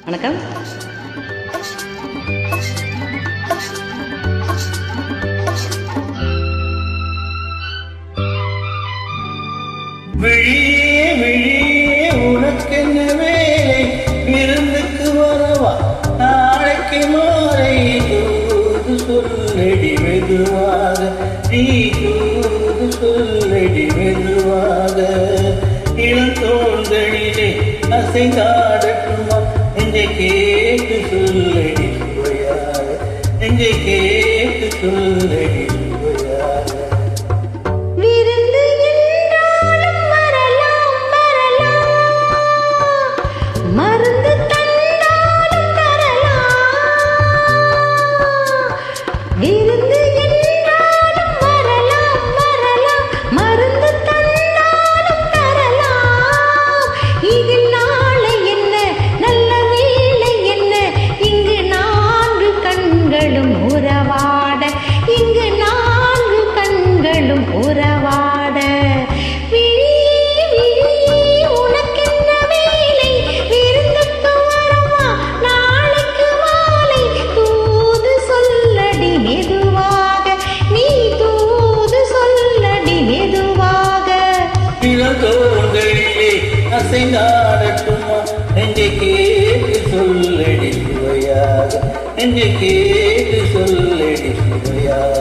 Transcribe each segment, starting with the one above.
வணக்கம். விழியே விழியே உனக்கென்ன வேலை, விருந்துக்கு வரவா நாளைக்கு மாலை, தூது சொல்லடி மெதுவாக, நீ தூது சொல்லடி மெதுவாக, இளந்தோள்களிலே அசைந்தாடட்டுமா, நெஞ்சை கேட்டு சொல்லடி சுவையாக, நெஞ்சை கேட்டு சொல்லடி சுவையாக. அசைந்தாடட்டுமா, நெஞ்சை கேட்டு சொல்லடி சுவையாக, நெஞ்சை கேட்டு சொல்லடி சுவையாக.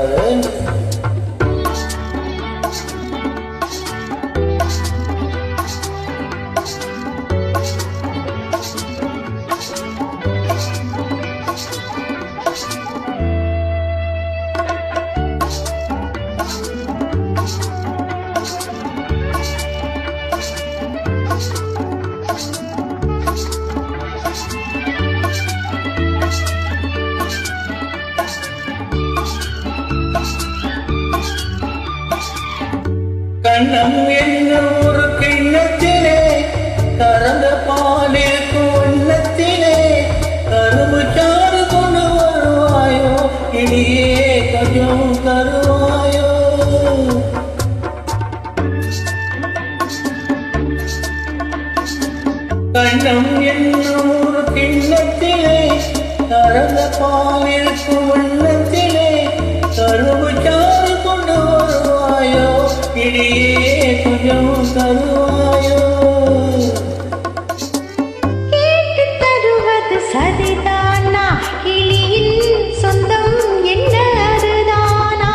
கண்ணம் என்னும் ஒரு கிண்ணத்திலே கறந்த பாலிற்கு வண்ணத்திலே கரும்பு சாறு கொண்டு வருவாயோ, இனியே கொஞ்சம் தருவாயோ. கண்ணம் என்னும் ஒரு கிண்ணத்திலே கறந்த பாலிற்கு வண்ணத்திலே கரும்பு சாறு கொண்டு வருவாயோ, இனியே கொஞ்சம் தருவாயோ. கேட்டு தருவது சரிதானா, கிளியின் சொந்தம் என்ன அதுதானா?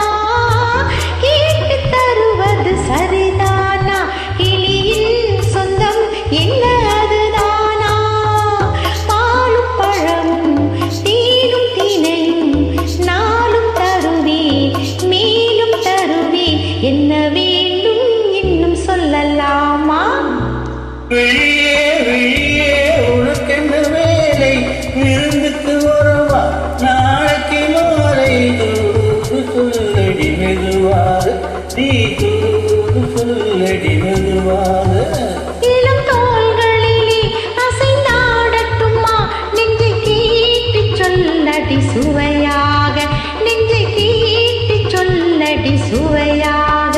கேட்டு தருவது சரிதானா, கிளியின் சொந்தம் என்ன அதுதானா? பாலும் பழமும் தேனும் தினையும் நாளும் தருவேன், மேலும் தருவேன், என்ன வேண்டும் இன்னும் சொல்லலாமா? விழியே விழியே உனக்கென்ன வேலை, விருந்துக்கு வரவா நாளைக்கு மாலை, தூது சொல்லடி மெதுவாக, நீ தூது சொல்லடி மெதுவாக. இளம் தோள்களிலே அசைந்தாடட்டுமா, நெஞ்சை கேட்டு சொல்லடி சுவையாக, நெஞ்சை கேட்டு சொல்லடி சுவையாக.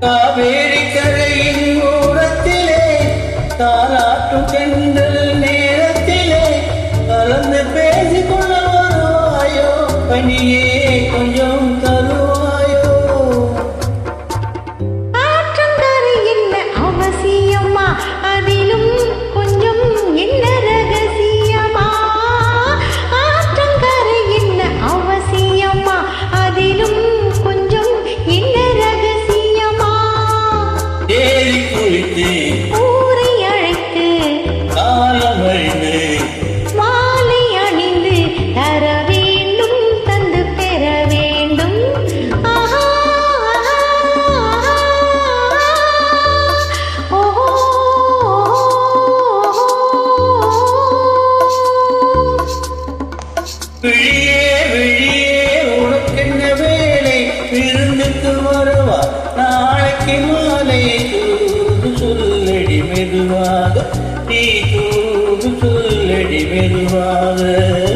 காவேரி கரையின் ஓரத்திலே தாலாட்டும் தென்றல் நேரத்திலே கலந்து பேசிக்கொள்ள வருவாயோ, பனியே கொஞ்சம் தருவாயோ. ஆற்றங்கரை என்ன அவசியமா, அதிலும் கொஞ்சம் என்ன ரகசியமா? ஆற்றங்கரை என்ன அவசியமா, அதிலும் கொஞ்சம் என்ன ரகசியமா? ஏறி குளித்து ஊரை அழைத்து காலம் அறிந்து மாலை அணிந்து தர வேண்டும், தந்து நாளைக்கு மாலை தூது சொல்லடி மெதுவாக, நீ தூது சொல்லடி மெதுவாக.